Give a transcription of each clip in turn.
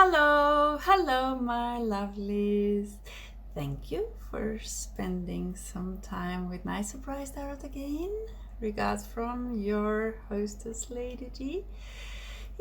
Hello, my lovelies. Thank you for spending some time with Nice Surprise Tarot again. Regards from your hostess, Lady G.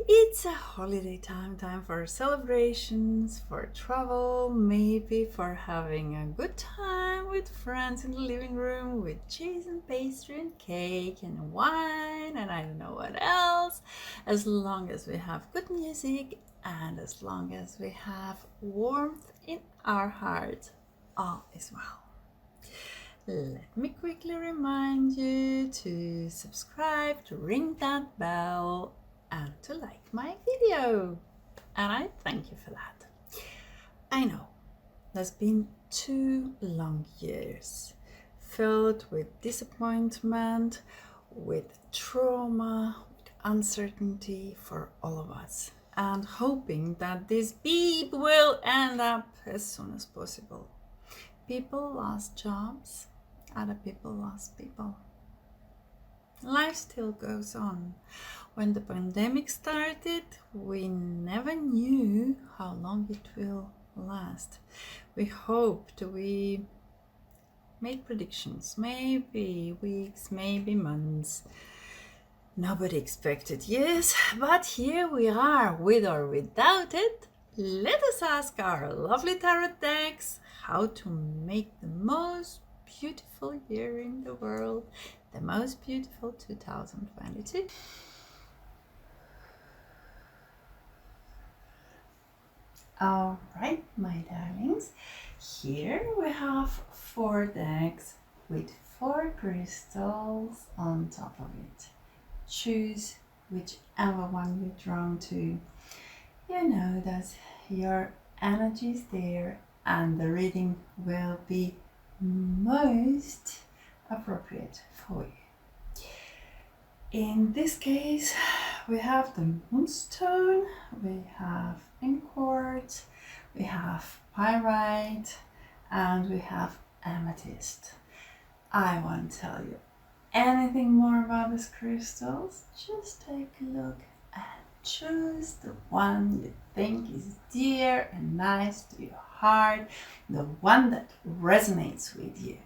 It's a holiday time for celebrations, for travel, maybe for having a good time with friends in the living room with cheese and pastry and cake and wine and I don't know what else. As long as we have good music and as long as we have warmth in our hearts, all is well. Let me quickly remind you to subscribe, to ring that bell, and to like my video. And I thank you for that. I know there's been 2 long years filled with disappointment, with trauma, with uncertainty for all of us, and hoping that this beep will end up as soon as possible. People lost jobs, other people lost people. Life still goes on. When the pandemic started, we never knew how long it will last. We hoped, we made predictions, maybe weeks, maybe months. Nobody expected years, but here we are, with or without it. Let us ask our lovely tarot decks how to make the most beautiful year in the world, the most beautiful 2022. All right, my darlings, here we have 4 decks with 4 crystals on top of it. Choose whichever one you're drawn to. You know that your energy is there and the reading will be most appropriate for you. In this case, we have the moonstone, we have ink quartz, we have pyrite, and we have amethyst. I won't tell you anything more about these crystals. Just take a look and choose the one you think is dear and nice to your heart, the one that resonates with you.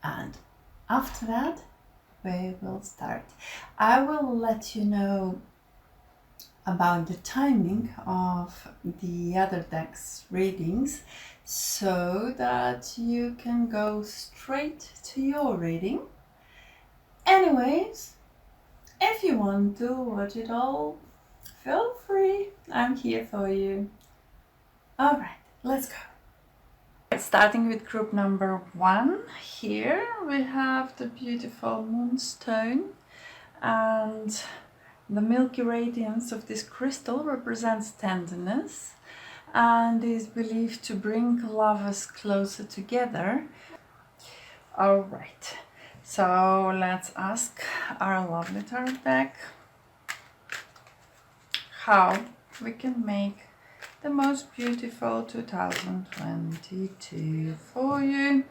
And after that, we will start. I will let you know about the timing of the other deck's readings so that you can go straight to your reading. Anyways, if you want to watch it all, feel free. I'm here for you. All right, let's go. Starting with group number 1, here we have the beautiful moonstone, and the milky radiance of this crystal represents tenderness and is believed to bring lovers closer together. All right, so let's ask our lovely tarot deck how we can make the most beautiful 2022 for you.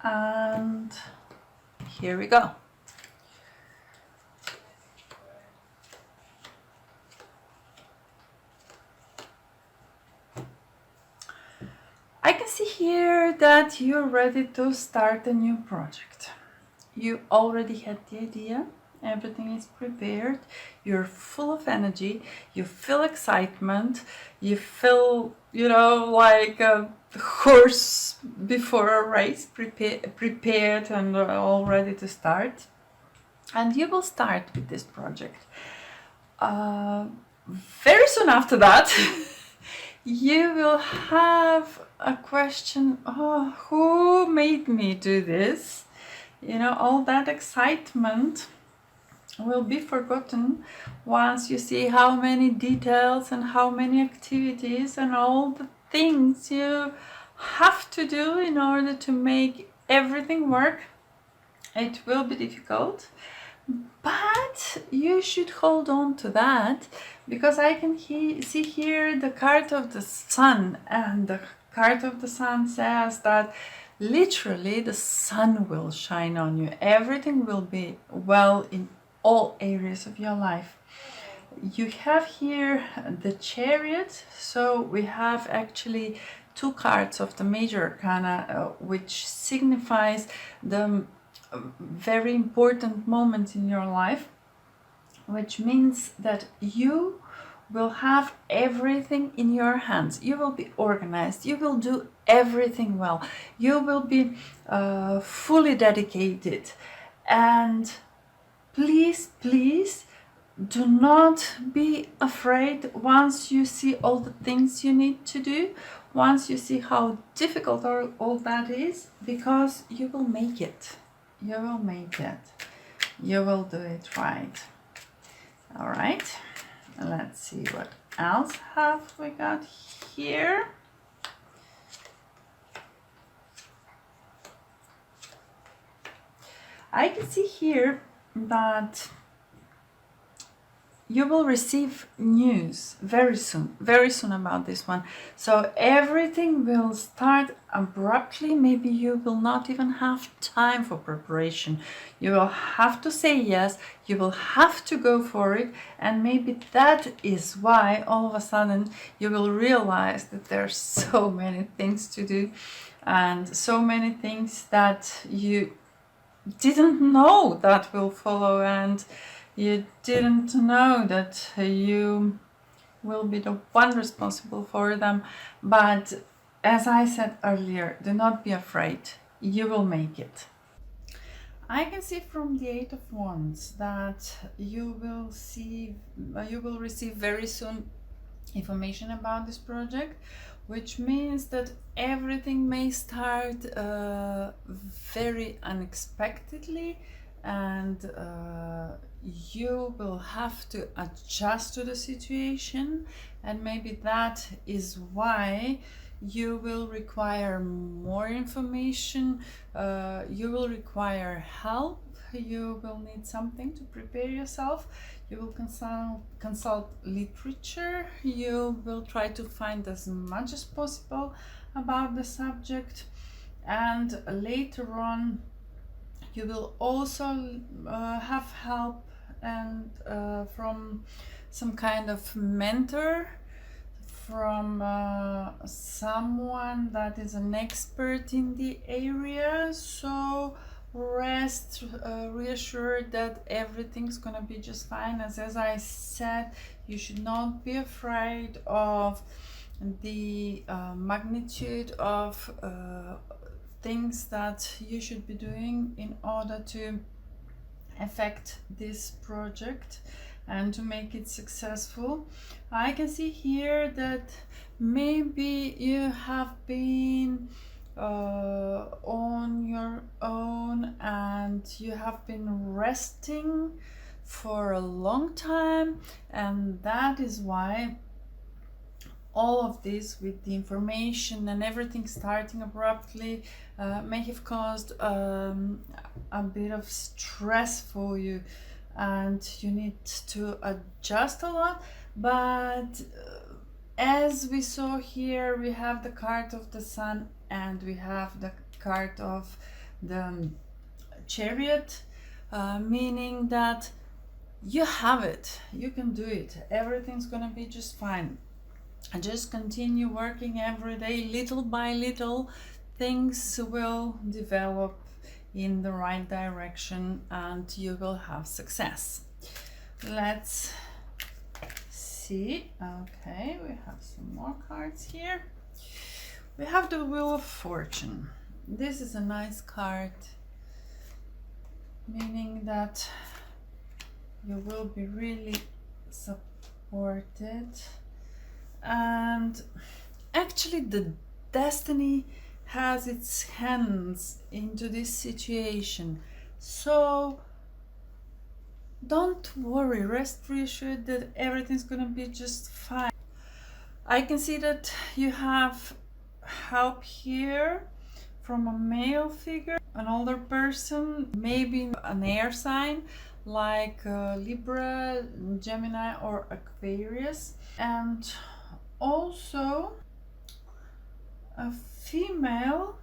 And here we go. I can see here that you're ready to start a new project. You already had the idea, everything is prepared, you're full of energy, you feel excitement, you feel, like a horse before a race, prepared and all ready to start. And you will start with this project. Very soon after that, you will have a question, who made me do this? All that excitement will be forgotten once you see how many details and how many activities and all the things you have to do in order to make everything work. It will be difficult, but you should hold on to that, because I can see here the card of the sun, and the card of the sun says that literally the sun will shine on you. Everything will be well in all areas of your life. You have here the Chariot, so we have actually two cards of the major arcana, which signifies the very important moment in your life, which means that you will have everything in your hands. You will be organized, you will do everything well, you will be fully dedicated. And please, please do not be afraid once you see all the things you need to do, once you see how difficult all that is, because you will make it. You will make it. You will do it right. All right, let's see what else have we got here. I can see here that you will receive news very soon about this one. So everything will start abruptly. Maybe you will not even have time for preparation. You will have to say yes, you will have to go for it, and maybe that is why all of a sudden you will realize that there's so many things to do and so many things that you didn't know that will follow, and you didn't know that you will be the one responsible for them. But as I said earlier, do not be afraid. You will make it. I can see from the Eight of Wands that you will receive very soon information about this project, which means that everything may start very unexpectedly, and you will have to adjust to the situation, and maybe that is why you will require more information, you will require help, you will need something to prepare yourself, you will consult literature, you will try to find as much as possible about the subject, and later on you will also have help and from some kind of mentor, from someone that is an expert in the area. So rest reassured that everything's gonna be just fine. As I said, you should not be afraid of the magnitude of things that you should be doing in order to affect this project and to make it successful. I can see here that maybe you have been on your own and you have been resting for a long time, and that is why all of this, with the information and everything starting abruptly, may have caused a bit of stress for you, and you need to adjust a lot. But as we saw here, we have the card of the Sun and we have the card of the Chariot, meaning that you have it, you can do it, everything's gonna be just fine. And just continue working every day, little by little, things will develop in the right direction and you will have success. Let's see. Okay, we have some more cards here. We have the Wheel of Fortune. This is a nice card, meaning that you will be really supported. And actually the destiny has its hands into this situation, so don't worry, rest reassured that everything's gonna be just fine. I can see that you have help here from a male figure, an older person, maybe an air sign like Libra, Gemini or Aquarius, and also a female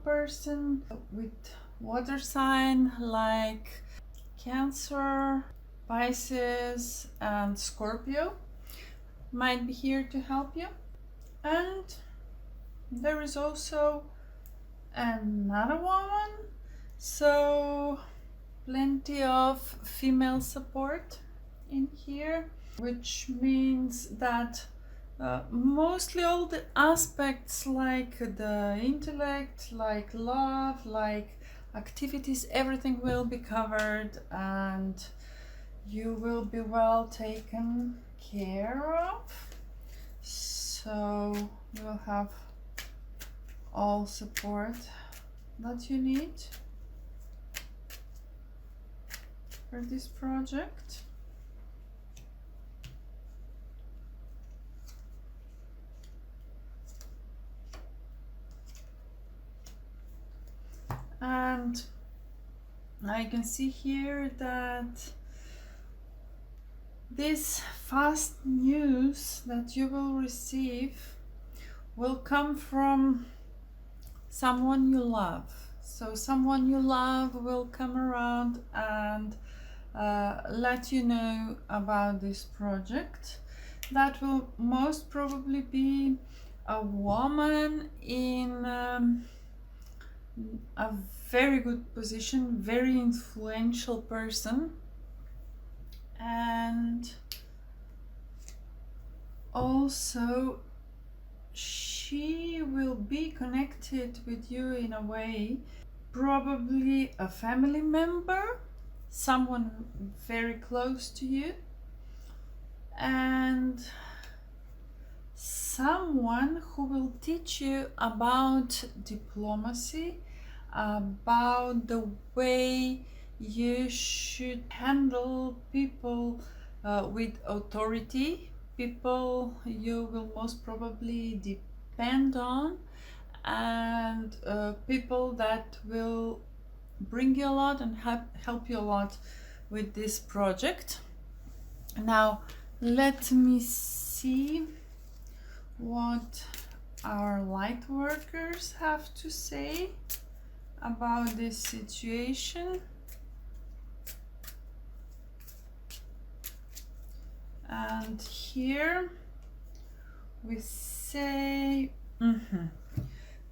person with water sign like Cancer Pisces and Scorpio might be here to help you. And there is also another woman, so plenty of female support in here, which means that mostly all the aspects like the intellect, like love, like activities, everything will be covered and you will be well taken care of. So you'll have all support that you need for this project. And I can see here that this fast news that you will receive will come from someone you love. So someone you love will come around and let you know about this project. That will most probably be a woman in a very good position, very influential person, and also she will be connected with you in a way, probably a family member, someone very close to you, and someone who will teach you about diplomacy, about the way you should handle people with authority, people you will most probably depend on, and people that will bring you a lot and help you a lot with this project. Now let me see what our light workers have to say about this situation. And here we say,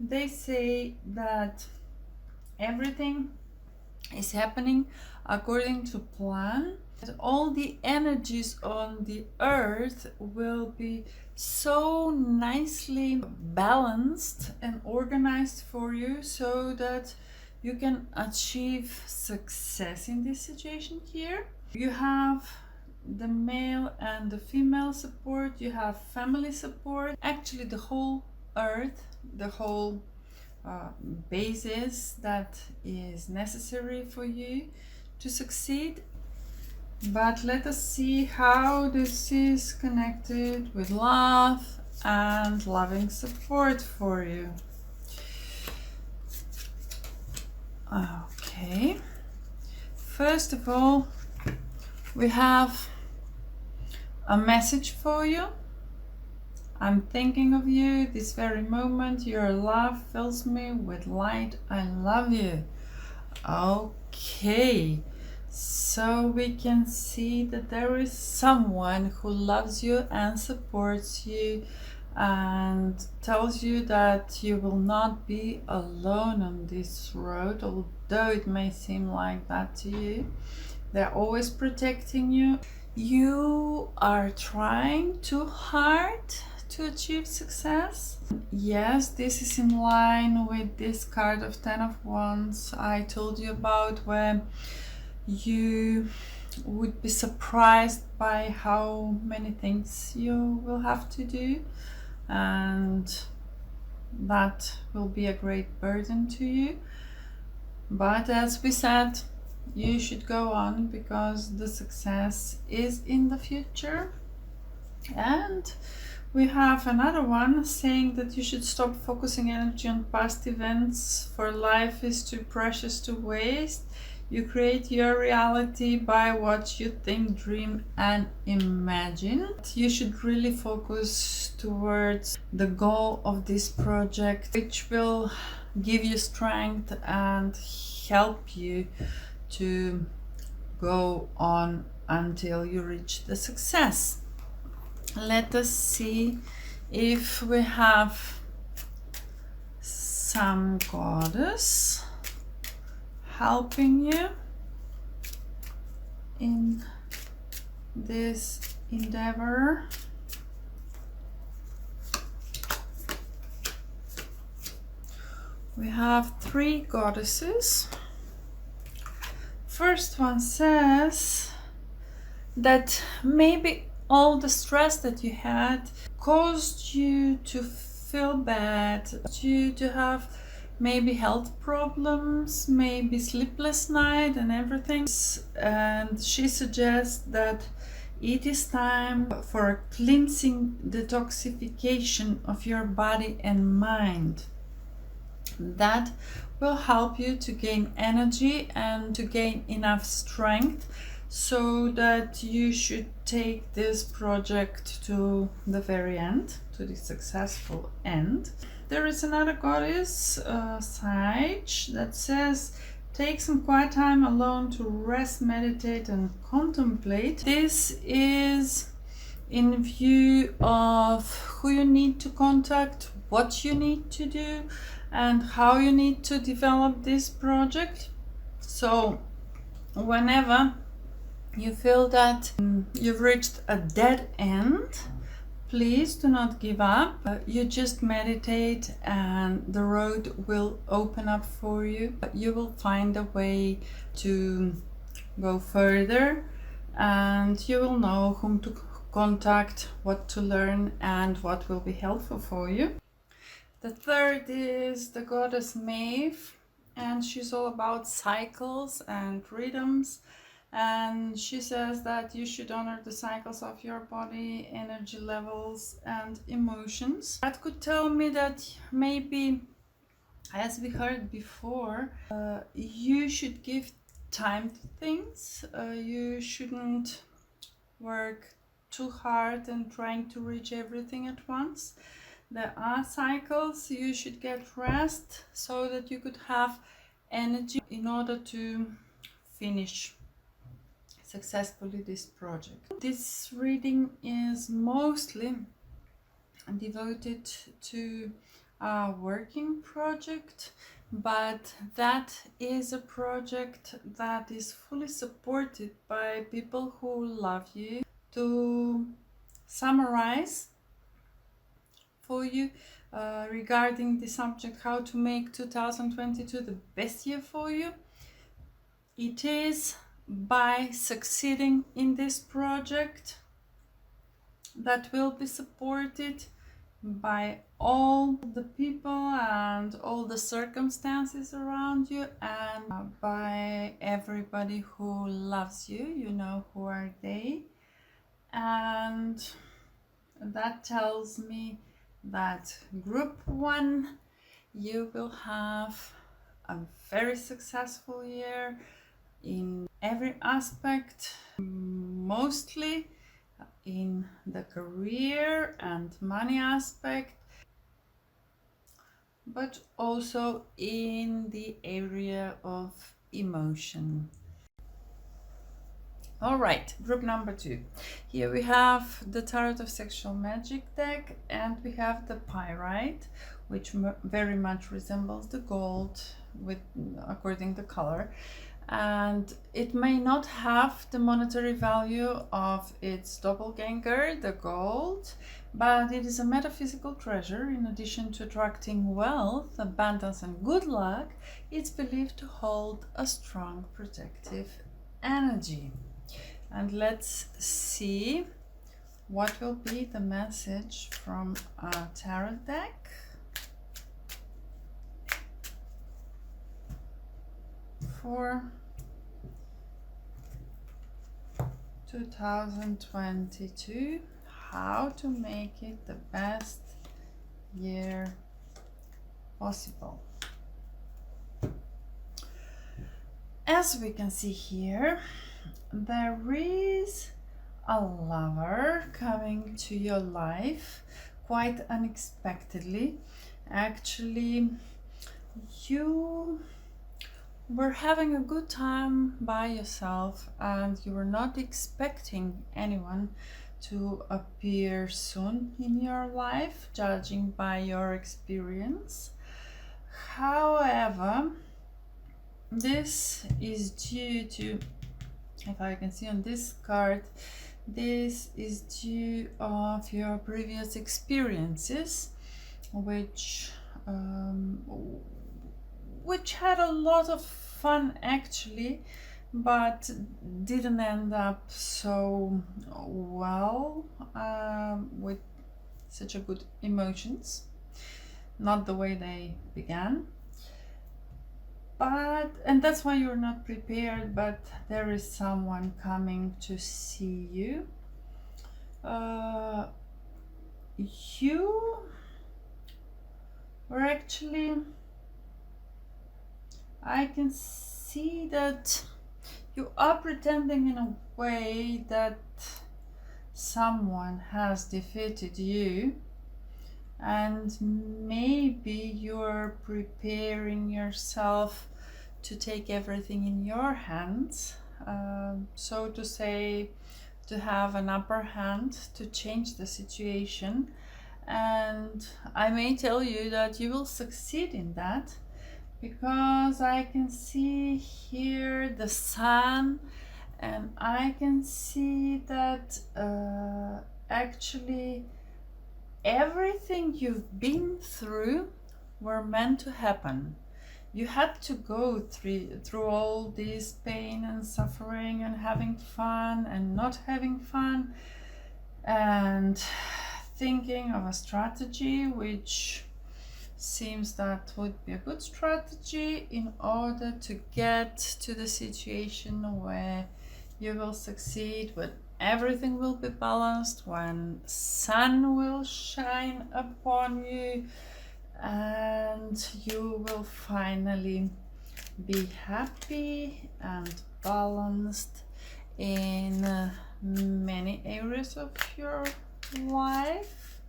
they say that everything is happening according to plan. All the energies on the earth will be so nicely balanced and organized for you so that you can achieve success in this situation here. You have the male and the female support, you have family support, actually the whole earth, the whole basis that is necessary for you to succeed. But let us see how this is connected with love and loving support for you. Okay, first of all, we have a message for you. I'm thinking of you this very moment. Your love fills me with light. I love you. Okay, so we can see that there is someone who loves you and supports you and tells you that you will not be alone on this road, although it may seem like that to you. They're always protecting you. You are trying too hard to achieve success. Yes, this is in line with this card of 10 of Wands I told you about, where you would be surprised by how many things you will have to do, and that will be a great burden to you. But as we said, you should go on because the success is in the future. And we have another one saying that you should stop focusing energy on past events, for life is too precious to waste. You create your reality by what you think, dream and imagine. You should really focus towards the goal of this project, which will give you strength and help you to go on until you reach the success. Let us see if we have some goddess helping you in this endeavor. We have 3 goddesses. First one says that maybe all the stress that you had caused you to feel bad, you to have maybe health problems, maybe sleepless night and everything. And she suggests that it is time for a cleansing detoxification of your body and mind. That will help you to gain energy and to gain enough strength so that you should take this project to the very end, to the successful end. There is another goddess, Sage, that says take some quiet time alone to rest, meditate and contemplate. This is in view of who you need to contact, what you need to do and how you need to develop this project. So whenever you feel that you've reached a dead end, please do not give up. You just meditate and the road will open up for you. You will find a way to go further and you will know whom to contact, what to learn and what will be helpful for you. The third is the goddess Maeve, and she's all about cycles and rhythms. And she says that you should honor the cycles of your body, energy levels and emotions. That could tell me that maybe, as we heard before, you should give time to things. You shouldn't work too hard and trying to reach everything at once. There are cycles, you should get rest so that you could have energy in order to finish successfully this project. This reading is mostly devoted to a working project, but that is a project that is fully supported by people who love you. To summarize for you regarding the subject how to make 2022 the best year for you, it is by succeeding in this project that will be supported by all the people and all the circumstances around you and by everybody who loves you. You know who are they, and that tells me that group 1, you will have a very successful year in every aspect, mostly in the career and money aspect, but also in the area of emotion. All right, group number 2. Here we have the Tarot of Sexual Magic deck, and we have the Pyrite, which very much resembles the gold with according to color. And it may not have the monetary value of its doppelganger, the gold, but it is a metaphysical treasure. In addition to attracting wealth, abundance and good luck, it's believed to hold a strong protective energy. And let's see what will be the message from a tarot deck for 2022, how to make it the best year possible. As we can see here, there is a lover coming to your life quite unexpectedly. Actually, you were having a good time by yourself and you were not expecting anyone to appear soon in your life, judging by your experience. However, this is due to, if I can see on this card, this is due of your previous experiences, which had a lot of fun actually, but didn't end up so well with such a good emotions, not the way they began. And that's why you're not prepared, but there is someone coming to see you. You were actually, I can see that you are pretending in a way that someone has defeated you, and maybe you're preparing yourself to take everything in your hands, so to say, to have an upper hand, to change the situation. And I may tell you that you will succeed in that, because I can see here the sun, and I can see that actually everything you've been through were meant to happen. You had to go through all this pain and suffering and having fun and not having fun, and thinking of a strategy which seems that would be a good strategy in order to get to the situation where you will succeed, when everything will be balanced, when sun will shine upon you, and you will finally be happy and balanced in many areas of your life.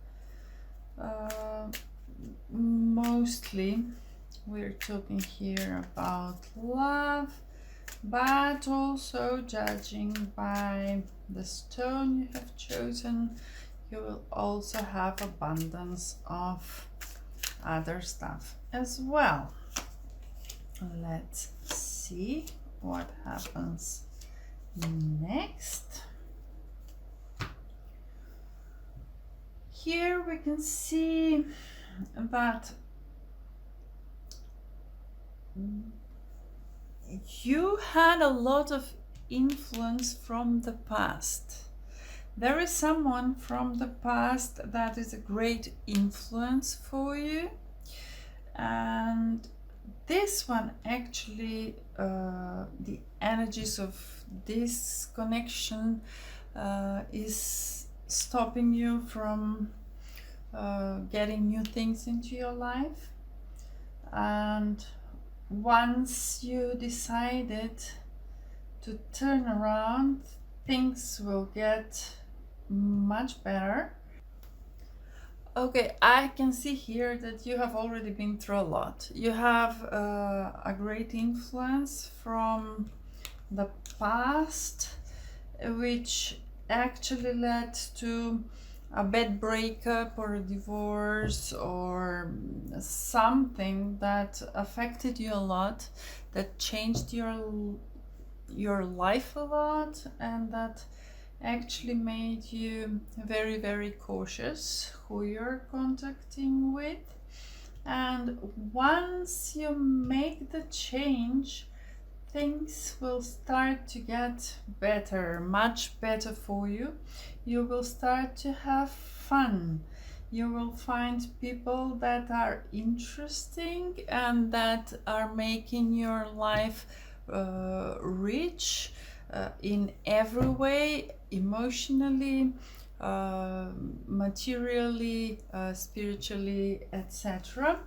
Mostly we're talking here about love, but also, judging by the stone you have chosen, you will also have abundance of other stuff as well. Let's see what happens next. Here we can see that you had a lot of influence from the past. There is someone from the past that is a great influence for you, and this one actually, the energies of this connection is stopping you from getting new things into your life. And once you decided to turn around, things will get much better. Okay, I can see here that you have already been through a lot. You have a great influence from the past, which actually led to a bad breakup or a divorce or something that affected you a lot, that changed your life a lot, and that actually made you very, very cautious who you're contacting with. And once you make the change, things will start to get better, much better for you. You will start to have fun. You will find people that are interesting and that are making your life rich in every way, emotionally, materially, spiritually, etc.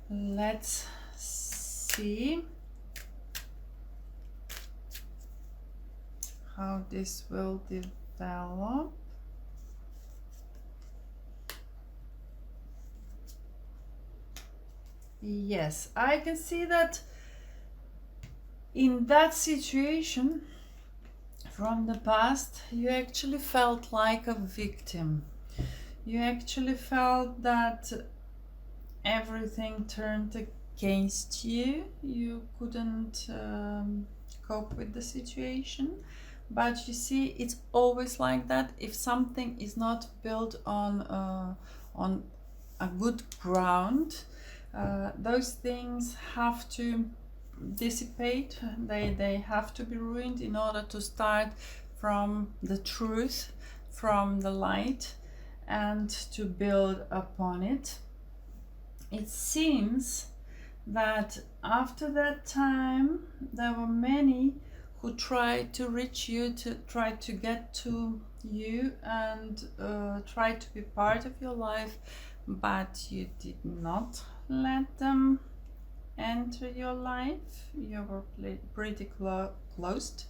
Let's see how this will develop. Yes, I can see that in that situation from the past, you actually felt like a victim. You actually felt that everything turned against you. You couldn't cope with the situation. But you see, it's always like that. If something is not built on a good ground, those things have to dissipate. They have to be ruined in order to start from the truth, from the light, and to build upon it. It seems that after that time there were many who tried to reach you, to try to get to you and try to be part of your life, but you did not let them enter your life. You were pretty closed,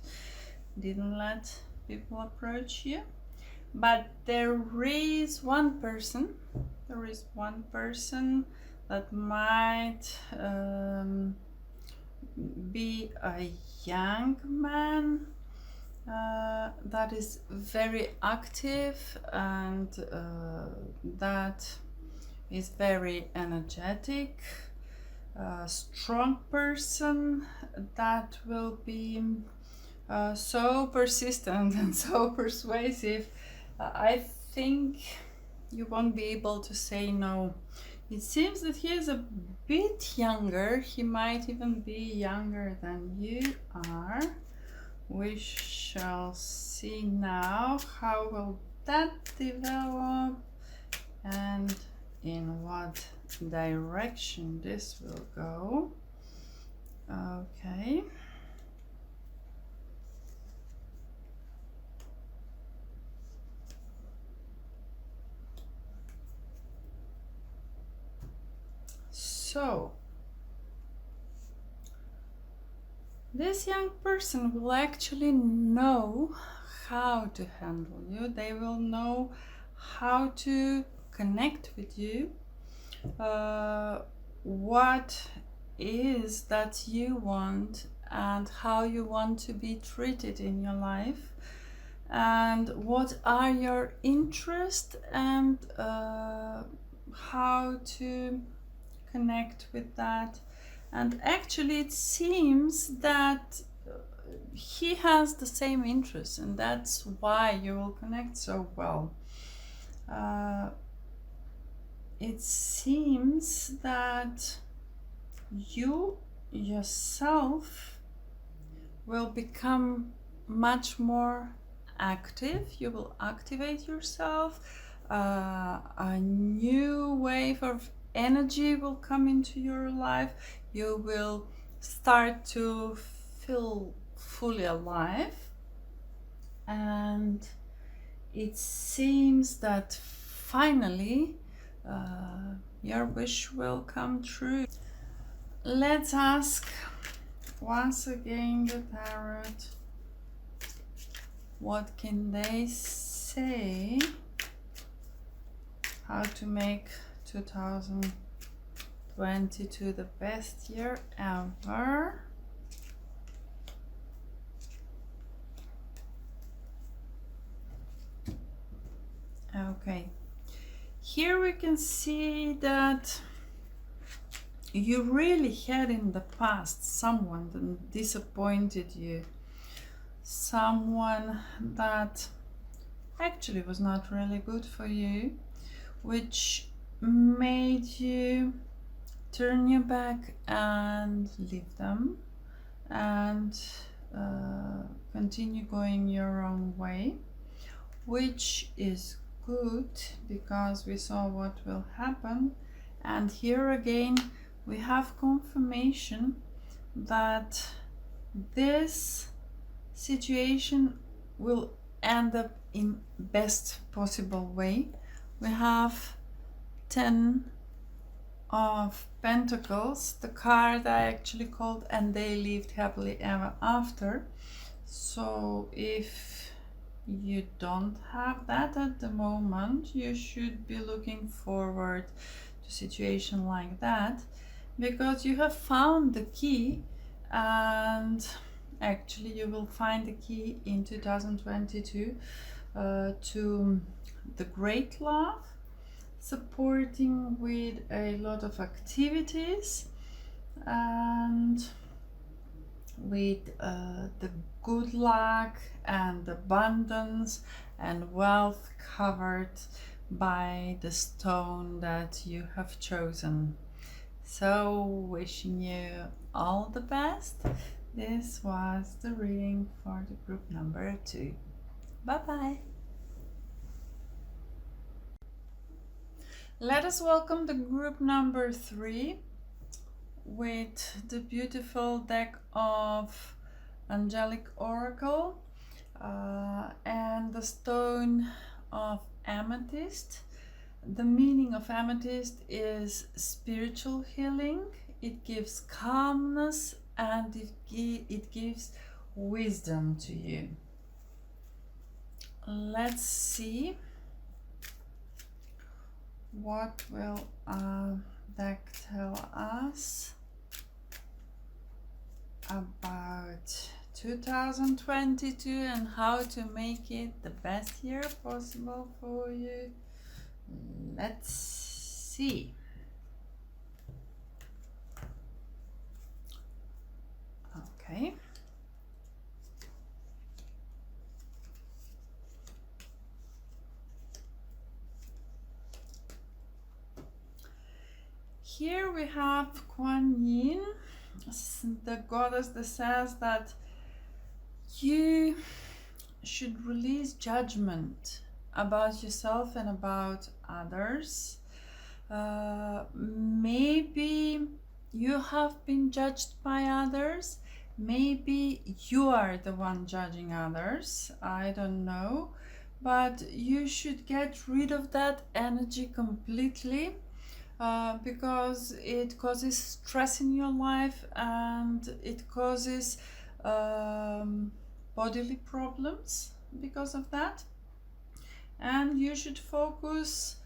didn't let people approach you. But there is one person that might be a young man that is very active and that is very energetic, strong person that will be so persistent and so persuasive. I think you won't be able to say no. It seems that he is a bit younger. He might even be younger than you are. We shall see now how will that develop and in what direction this will go. Okay. So, this young person will actually know how to handle you. They will know how to connect with you. What is that you want and how you want to be treated in your life, and what are your interests, and how to connect with that. And actually it seems that he has the same interests, and that's why you will connect so well. It seems that you yourself will become much more active. You will activate yourself. A new wave of energy will come into your life. You will start to feel fully alive, and it seems that finally your wish will come true. Let's ask once again the tarot, what can they say, how to make 2022 the best year ever. Okay, here we can see that you really had in the past someone that disappointed you, someone that actually was not really good for you, which made you turn your back and leave them and continue going your own way, which is good because we saw what will happen. And here again we have confirmation that this situation will end up in best possible way. We have 10 of Pentacles, the card I actually called "and they lived happily ever after." So if you don't have that at the moment, you should be looking forward to a situation like that, because you have found the key and actually you will find the key in 2022 to the great love, supporting with a lot of activities, and with the good luck and abundance and wealth covered by the stone that you have chosen. So, wishing you all the best. This was the reading for the group number 2. Bye bye. Let us welcome the group number 3 with the beautiful deck of Angelic Oracle and the stone of Amethyst. The meaning of amethyst is spiritual healing. It gives calmness and it gives wisdom to you. Let's see what will deck tell us about 2022 and how to make it the best year possible for you. Let's see. Okay. Here we have Kuan Yin, the goddess that says that you should release judgment about yourself and about others. Maybe you have been judged by others. Maybe you are the one judging others. I don't know. But you should get rid of that energy completely. Because it causes stress in your life and it causes bodily problems because of that. And you should focus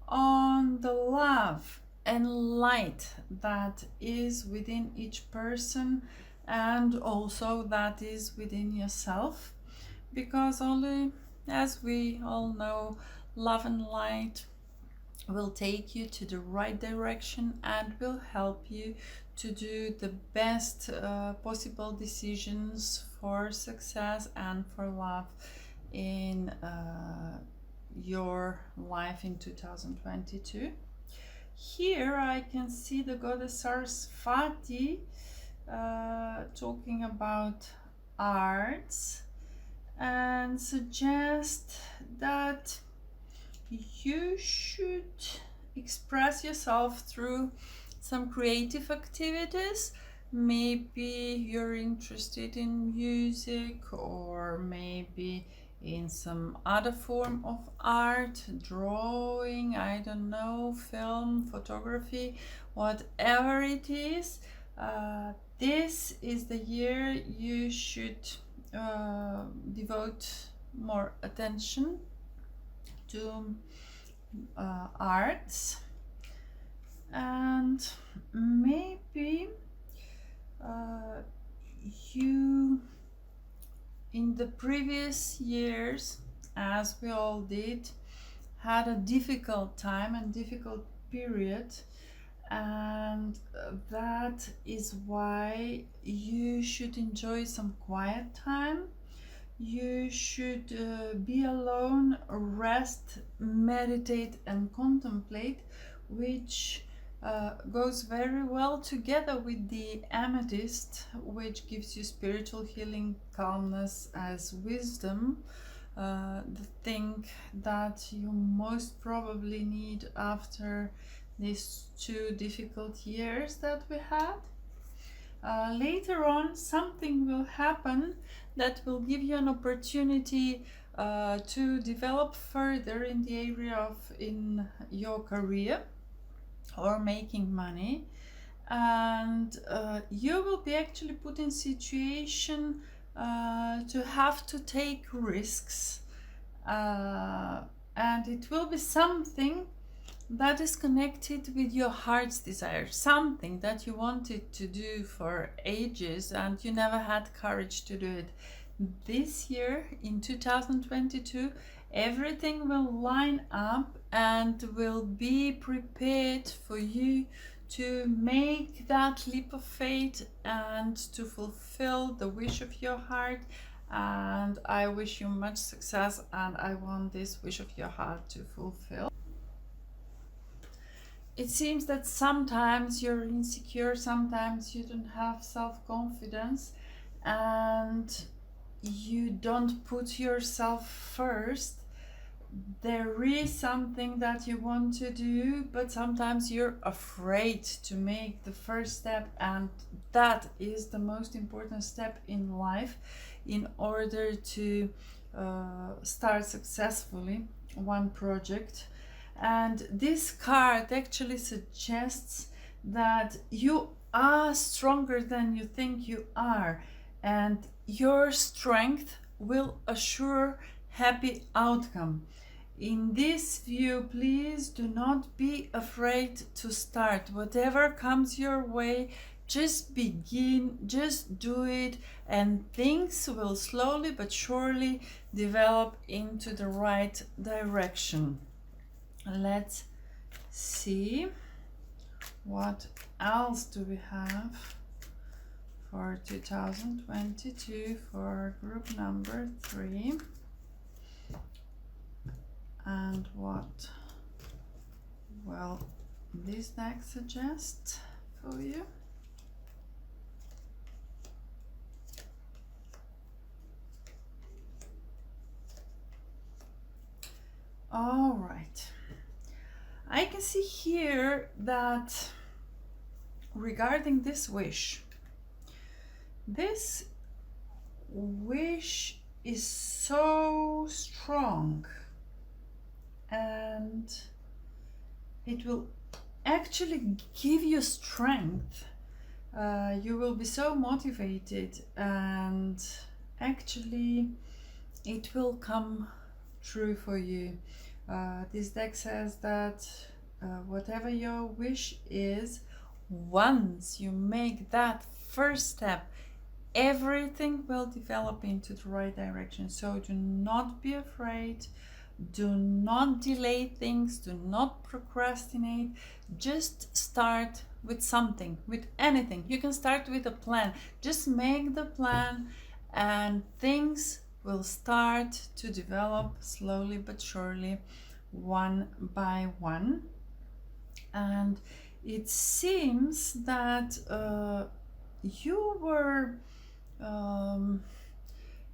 on the love and light that is within each person and also that is within yourself, because only, as we all know, love and light will take you to the right direction and will help you to do the best possible decisions for success and for love in your life in 2022. Here I can see the goddess Sarasvati talking about arts and suggest that you should express yourself through some creative activities. Maybe you're interested in music, or maybe in some other form of art, drawing, I don't know, film, photography, whatever it is. This is the year you should devote more attention to arts, and maybe you in the previous years, as we all did, had a difficult time and difficult period, and that is why you should enjoy some quiet time. You should be alone, rest, meditate and contemplate, which goes very well together with the amethyst, which gives you spiritual healing, calmness as wisdom, the thing that you most probably need after these 2 difficult years that we had. Later on, something will happen that will give you an opportunity to develop further in the area of in your career or making money, and you will be actually put in situation to have to take risks, and it will be something that is connected with your heart's desire, something that you wanted to do for ages and you never had courage to do it. This year, in 2022, everything will line up and will be prepared for you to make that leap of faith and to fulfill the wish of your heart. And I wish you much success, and I want this wish of your heart to fulfill. It seems that sometimes you're insecure, sometimes you don't have self-confidence, and you don't put yourself first. There is something that you want to do, but sometimes you're afraid to make the first step, and that is the most important step in life in order to start successfully one project. And this card actually suggests that you are stronger than you think you are, and your strength will assure happy outcome. In this view, please do not be afraid to start. Whatever comes your way, just begin, just do it, and things will slowly but surely develop into the right direction. Let's see what else do we have for 2022 for group number 3, and what will this deck suggest for you. All right, I can see here that regarding this wish is so strong, and it will actually give you strength. You will be so motivated, and actually it will come true for you. This deck says that whatever your wish is, once you make that first step, everything will develop into the right direction. So do not be afraid, do not delay things, do not procrastinate. Just start with something, with anything. You can start with a plan. Just make the plan, and things will start to develop slowly but surely, one by one. And it seems that you were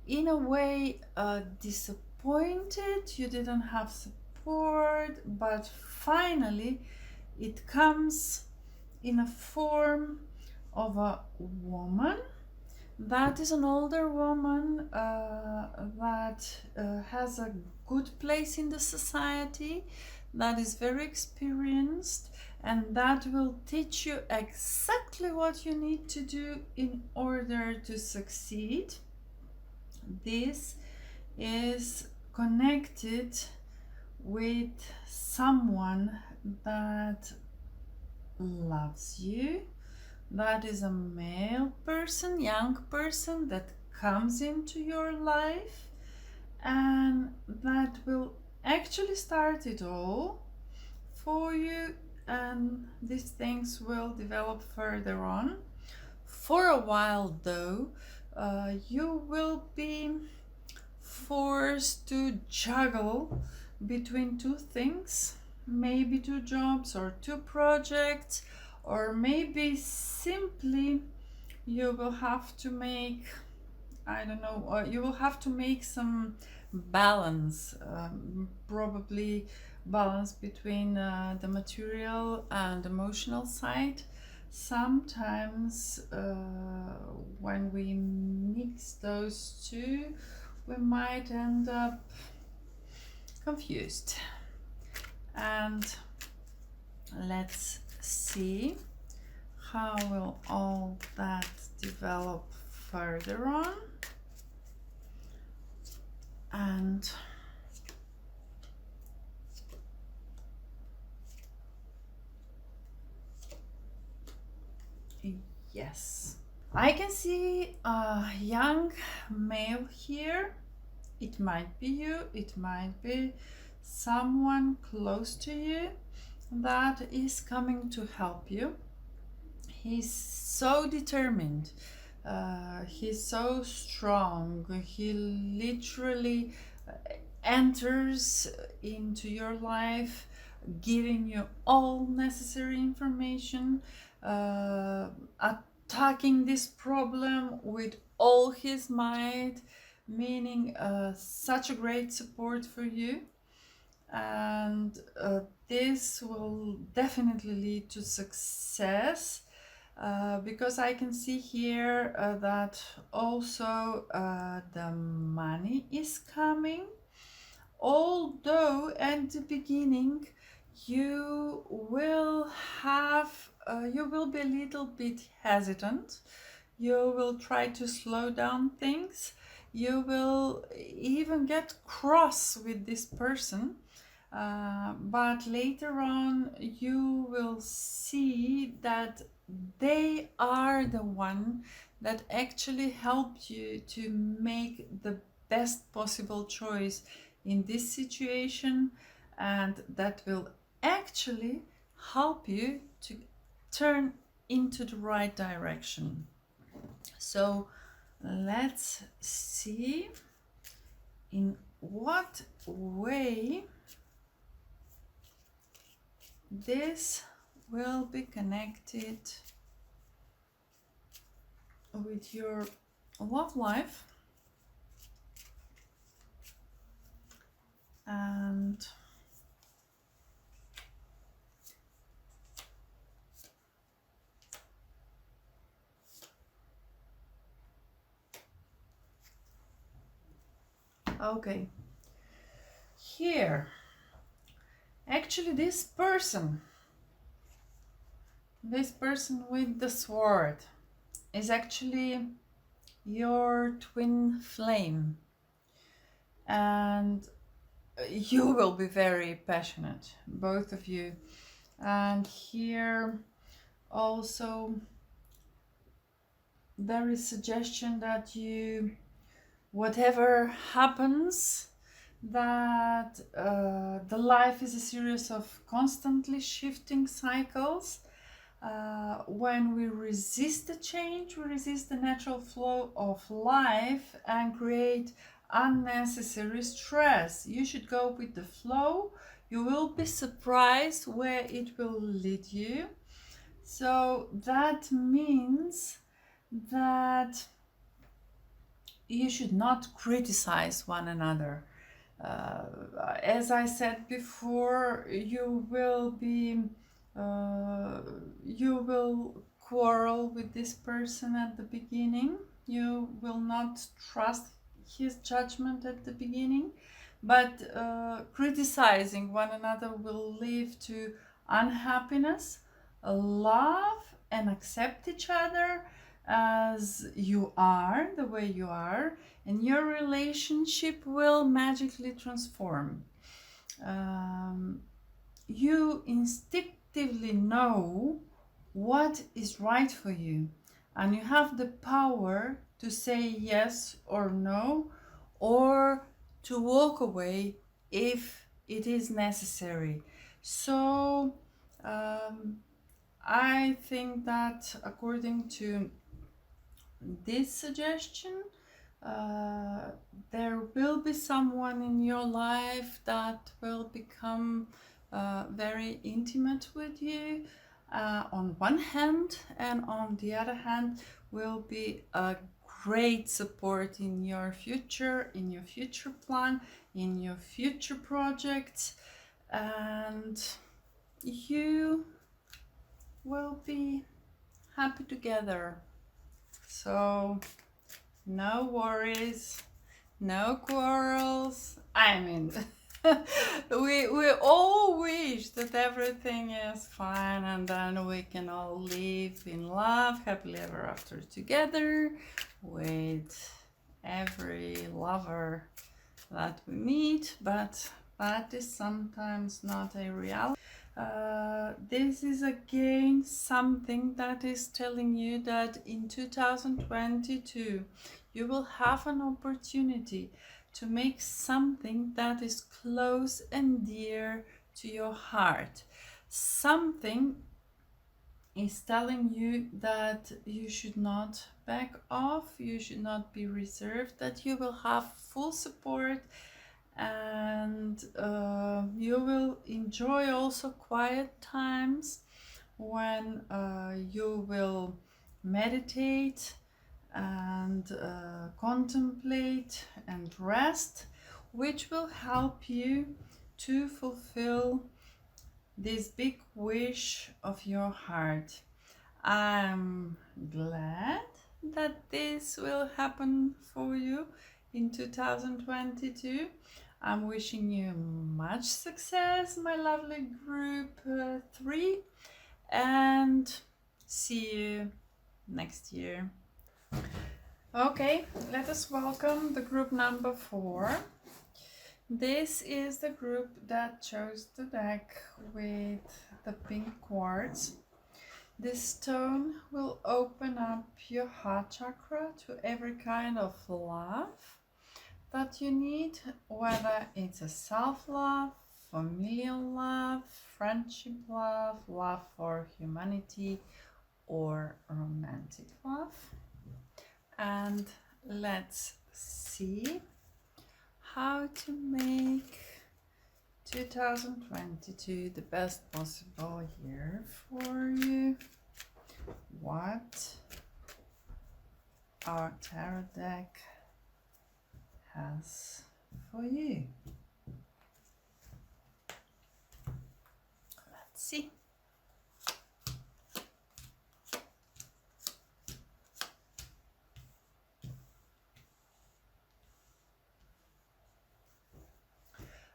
in a way disappointed, you didn't have support, but finally it comes in a form of a woman. That is an older woman that has a good place in the society, that is very experienced, and that will teach you exactly what you need to do in order to succeed. This is connected with someone that loves you. That is a male person, young person that comes into your life, and that will actually start it all for you, and these things will develop further on. For a while though, you will be forced to juggle between two things, maybe two jobs or two projects, or maybe simply you will have to make, I don't know, or you will have to make some balance, probably balance between the material and emotional side. Sometimes when we mix those two, we might end up confused. And let's see how will all that develop further on. And Yes. I can see a young male here. It might be you, it might be someone close to you that is coming to help you. He's so determined. He's so strong. He literally enters into your life, giving you all necessary information, attacking this problem with all his might, meaning such a great support for you. And this will definitely lead to success. Because I can see here that also the money is coming, although at the beginning you will be a little bit hesitant. You will try to slow down things. You will even get cross with this person. But later on you will see that they are the one that actually helped you to make the best possible choice in this situation, and that will actually help you to turn into the right direction. So let's see in what way this will be connected with your love life. And okay, here, actually this person with the sword is actually your twin flame, and you will be very passionate, both of you. And here also there is suggestion that you, whatever happens, that the life is a series of constantly shifting cycles. When we resist the change, we resist the natural flow of life and create unnecessary stress. You should go with the flow. You will be surprised where it will lead you. So that means that you should not criticize one another. As I said before, you will quarrel with this person at the beginning. You will not trust his judgment at the beginning, but criticizing one another will lead to unhappiness. Love and accept each other as you are, the way you are, and your relationship will magically transform. You instinctively know what is right for you, and you have the power to say yes or no, or to walk away if it is necessary. So I think that according to this suggestion, there will be someone in your life that will become very intimate with you on one hand, and on the other hand will be a great support in your future plan, in your future projects, and you will be happy together. So no worries, no quarrels. I mean, we all wish that everything is fine, and then we can all live in love, happily ever after together, with every lover that we meet. But that is sometimes not a reality. This is again something that is telling you that in 2022 you will have an opportunity to make something that is close and dear to your heart. Something is telling you that you should not back off, you should not be reserved, that you will have full support, and you will enjoy also quiet times when you will meditate and contemplate and rest, which will help you to fulfill this big wish of your heart. I'm glad that this will happen for you in 2022. I'm wishing you much success, my lovely group 3, and see you next year. Okay, let us welcome the group number 4. This is the group that chose the deck with the pink quartz. This stone will open up your heart chakra to every kind of love that you need, whether it's a self-love, familial love, friendship love, love for humanity, or romantic love. And let's see how to make 2022 the best possible year for you. What our tarot deck has for you. Let's see.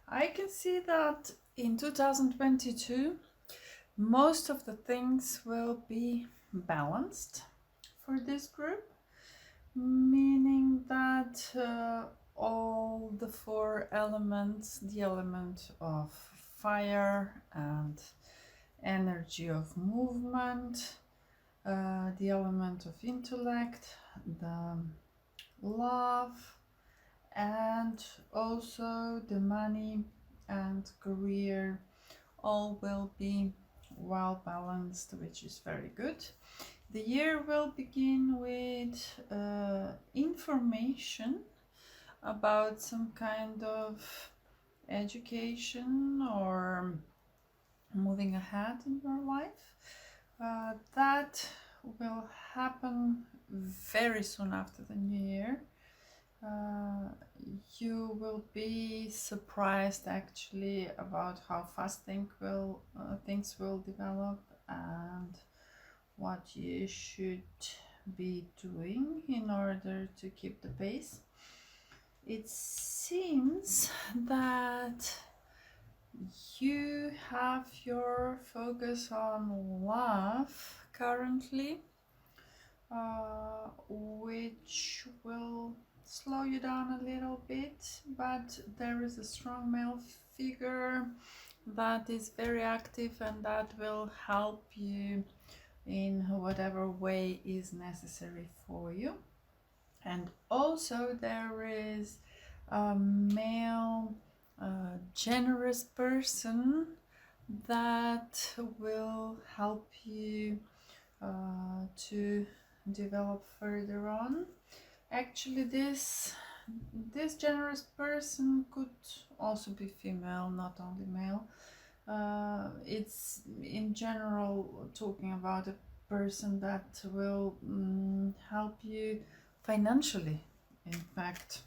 I can see that in 2022 most of the things will be balanced for this group, meaning that all the 4 elements, the element of fire and energy of movement, the element of intellect, the love, and also the money and career, all will be well balanced, which is very good. The year will begin with information about some kind of education or moving ahead in your life. That will happen very soon after the new year. You will be surprised actually about how fast things will develop and what you should be doing in order to keep the pace. It seems that you have your focus on love currently, which will slow you down a little bit, but there is a strong male figure that is very active and that will help you in whatever way is necessary for you. And also there is a male generous person that will help you to develop further on. Actually, this generous person could also be female, not only male. It's in general talking about a person that will help you financially, in fact,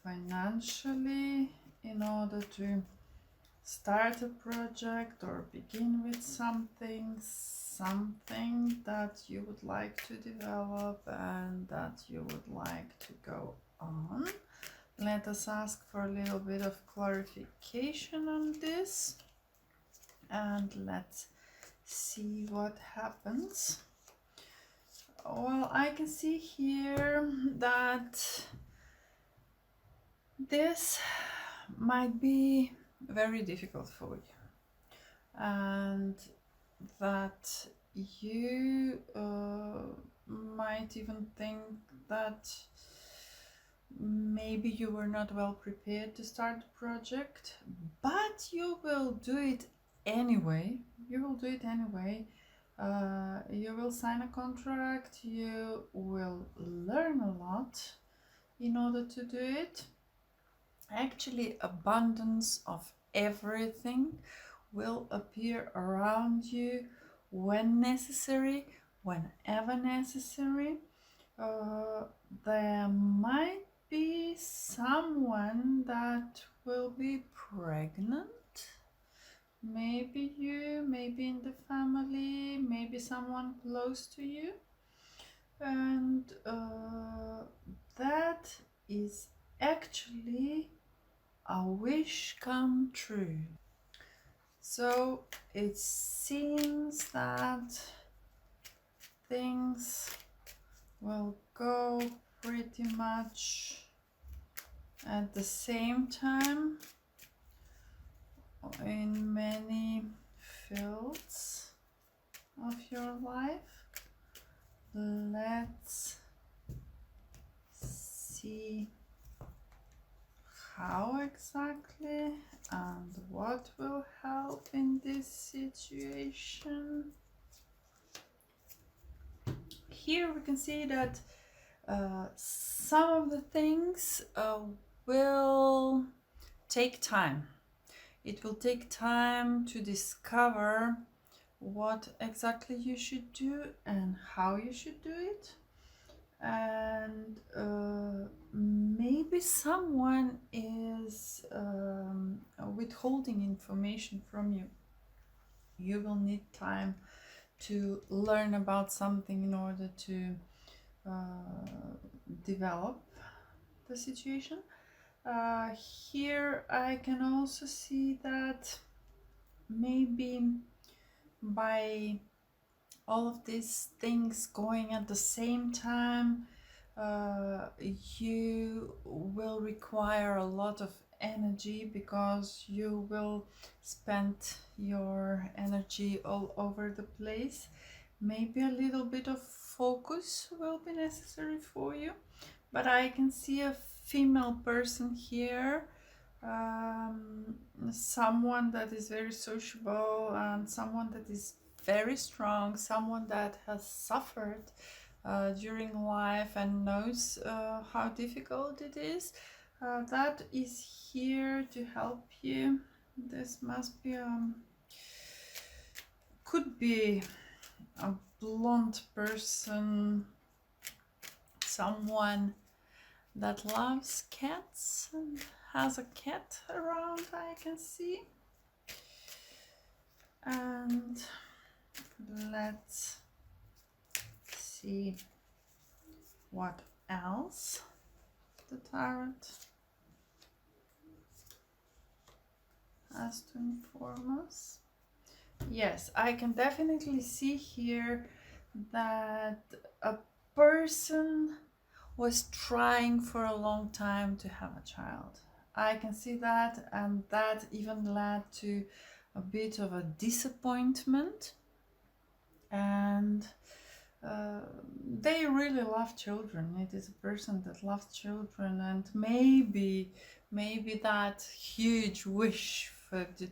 financially, in order to start a project or begin with something that you would like to develop and that you would like to go on. Let us ask for a little bit of clarification on this and let's see what happens. Well, I can see here that this might be very difficult for you. and that you might even think that maybe you were not well prepared to start the project, but you will do it anyway. You will do it anyway. You will sign a contract, you will learn a lot in order to do it. Actually, abundance of everything will appear around you when necessary, whenever necessary. There might be someone that will be pregnant. Maybe you, maybe in the family, maybe someone close to you. And that is actually a wish come true. So it seems that things will go pretty much at the same time in many fields of your life. Let's see how exactly and what will help in this situation. Here we can see that some of the things will take time. It will take time to discover what exactly you should do and how you should do it. And maybe someone is withholding information from you. You will need time to learn about something in order to develop the situation. Here I can also see that maybe by all of these things going at the same time, you will require a lot of energy, because you will spend your energy all over the place. Maybe a little bit of focus will be necessary for you, but I can see a female person here, someone that is very sociable and someone that is very strong, someone that has suffered during life and knows how difficult it is, that is here to help you. This must be could be a blonde person, someone that loves cats and has a cat around, I can see. And let's see what else the tarot has to inform us. Yes, I can definitely see here that a person was trying for a long time to have a child. I can see that, and that even led to a bit of a disappointment. And they really love children. It is a person that loves children, and maybe that huge wish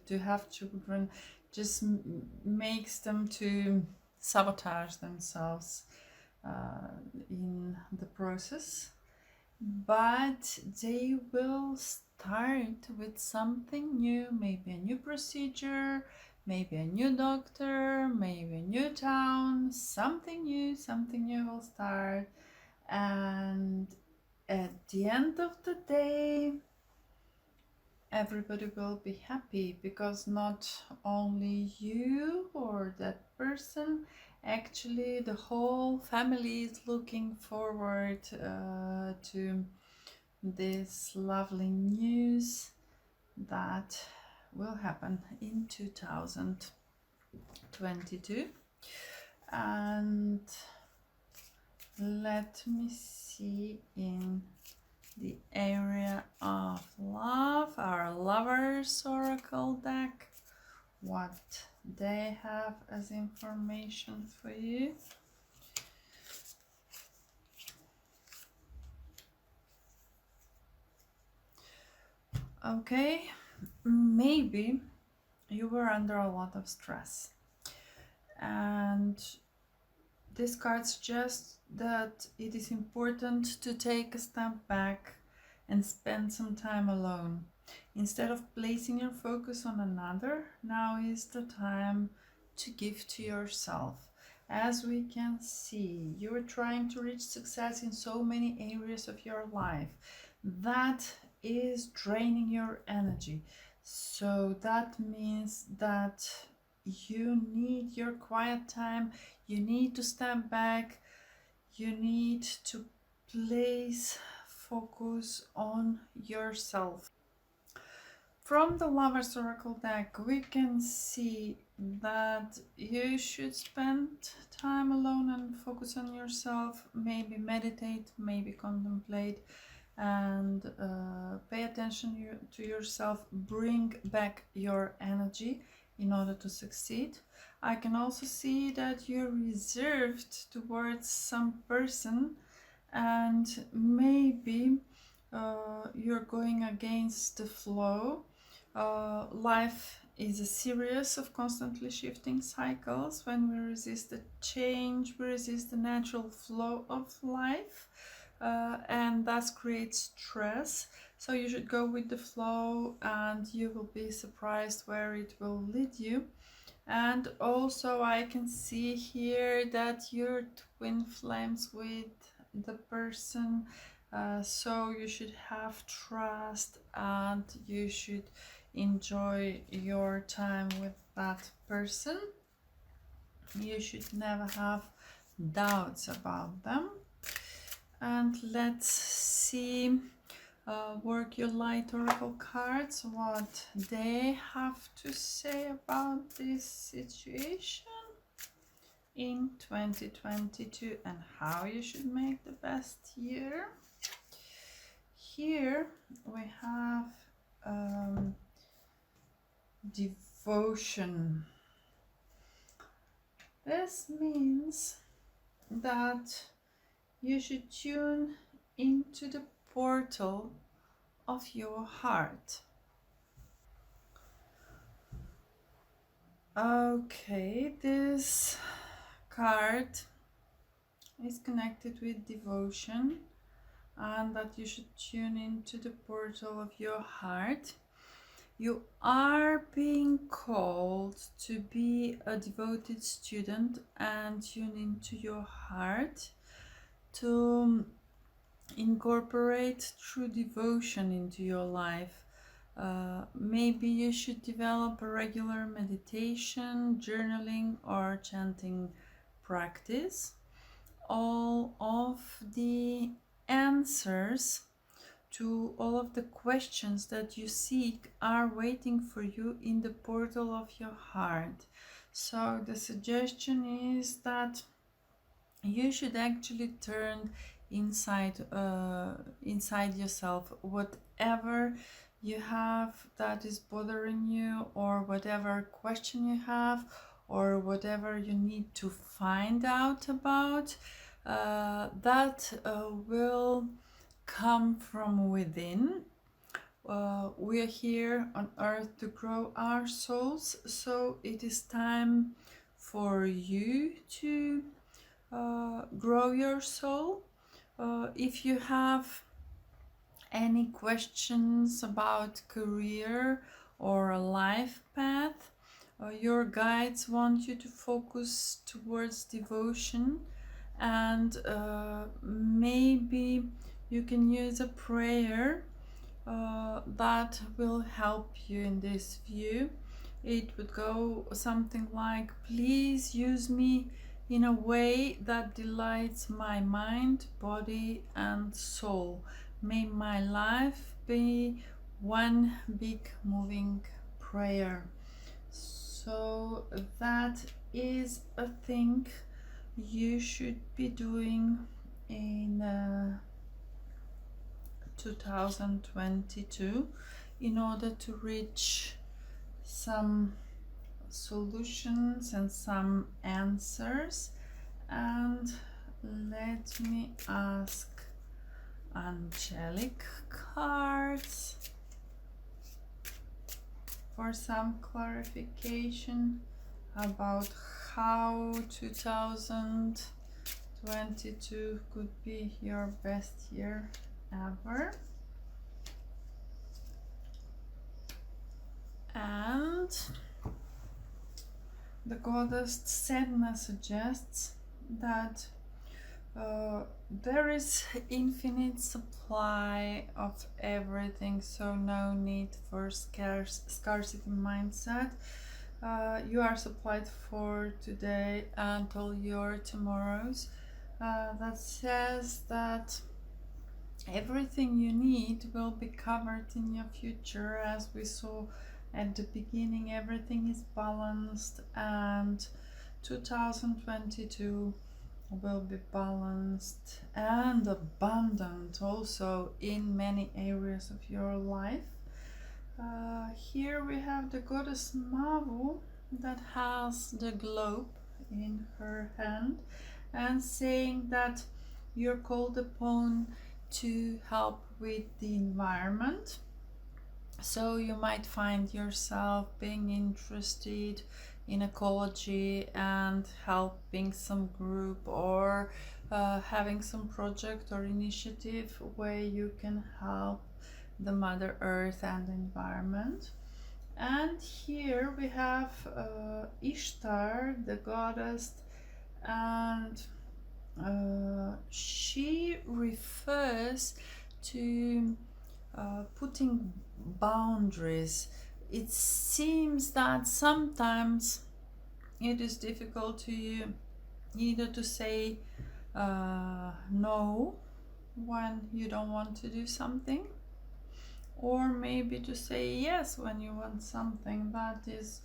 to have children just makes them to sabotage themselves in the process. But they will start with something new, maybe a new procedure, maybe a new doctor, maybe a new town, something new will start. And at the end of the day, everybody will be happy, because not only you or that person, actually the whole family is looking forward to this lovely news that will happen in 2022. And let me see, in the area of love, our Lovers Oracle deck, what they have as information for you. Okay, maybe you were under a lot of stress, and this card suggests that it is important to take a step back and spend some time alone. Instead of placing your focus on another, now is the time to give to yourself. As we can see, you're trying to reach success in so many areas of your life. That is draining your energy. So that means that you need your quiet time, you need to step back, you need to place focus on yourself. From the Lover's Oracle deck, we can see that you should spend time alone and focus on yourself, maybe meditate, maybe contemplate, and pay attention to yourself. Bring back your energy in order to succeed. I can also see that you're reserved towards some person, and maybe you're going against the flow. Life is a series of constantly shifting cycles. When we resist the change, we resist the natural flow of life, and thus creates stress. So you should go with the flow, and you will be surprised where it will lead you. And also I can see here that you're twin flames with the person, so you should have trust and you should enjoy your time with that person. You should never have doubts about them. And let's see, work your light oracle cards, what they have to say about this situation in 2022 and how you should make the best year. Here we have devotion. This means that you should tune into the portal of your heart. Okay, this card is connected with devotion, and that you should tune into the portal of your heart. You are being called to be a devoted student and tune into your heart, to incorporate true devotion into your life. Maybe you should develop a regular meditation, journaling, or chanting practice. All of the answers to all of the questions that you seek are waiting for you in the portal of your heart. So the suggestion is that you should actually turn inside yourself. Whatever you have that is bothering you, or whatever question you have, or whatever you need to find out about, that will come from within. We are here on earth to grow our souls, so it is time for you to grow your soul. If you have any questions about career or a life path, your guides want you to focus towards devotion, and maybe you can use a prayer that will help you in this view. It would go something like, please use me in a way that delights my mind, body, and soul. May my life be one big moving prayer. So that is a thing you should be doing in 2022 in order to reach some solutions and some answers. And let me ask angelic cards for some clarification about how 2022 could be your best year ever. And the goddess Sedna suggests that there is infinite supply of everything, so no need for scarcity mindset. You are supplied for today and all your tomorrows. That says that everything you need will be covered in your future. As we saw at the beginning, everything is balanced, and 2022 will be balanced and abundant also in many areas of your life. Here we have the goddess Mavu that has the globe in her hand and saying that you're called upon to help with the environment. So you might find yourself being interested in ecology and helping some group, or having some project or initiative where you can help the Mother Earth and the environment. And here we have Ishtar, the goddess, and she refers to putting boundaries. It seems that sometimes it is difficult to you either to say no when you don't want to do something, or maybe to say yes when you want something that is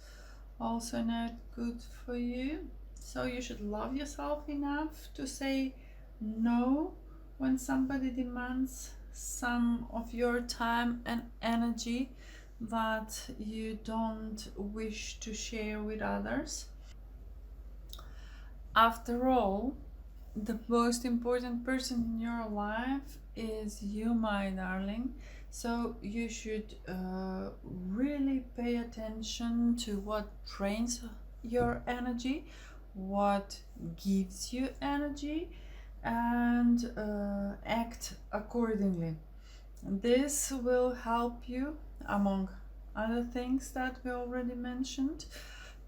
also not good for you. So you should love yourself enough to say no when somebody demands some of your time and energy that you don't wish to share with others. After all, the most important person in your life is you, my darling. So you should really pay attention to what drains your energy, what gives you energy, and act accordingly. This will help you, among other things that we already mentioned,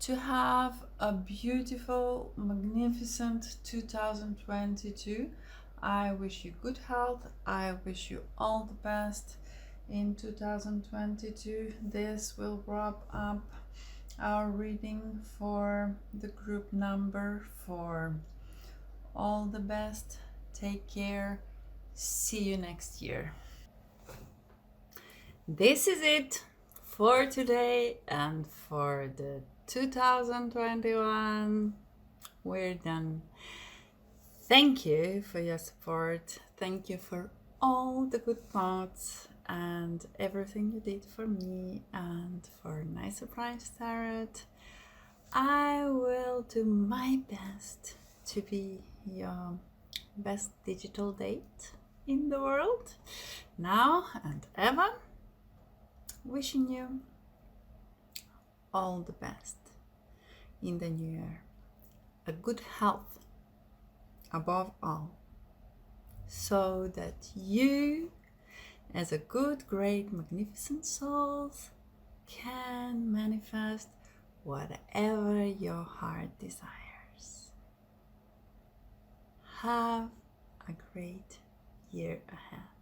to have a beautiful, magnificent 2022. I wish you good health. I wish you all the best in 2022. This will wrap up our reading for the group number 4. All the best. Take care. See you next year. This is it for today and for the 2021. We're done. Thank you for your support. Thank you for all the good thoughts and everything you did for me and for Nice Surprise Tarot. I will do my best to be your best digital date in the world, now and ever. Wishing you all the best in the new year. A good health above all, so that you, as a good, great, magnificent soul, can manifest whatever your heart desires. Have a great year ahead.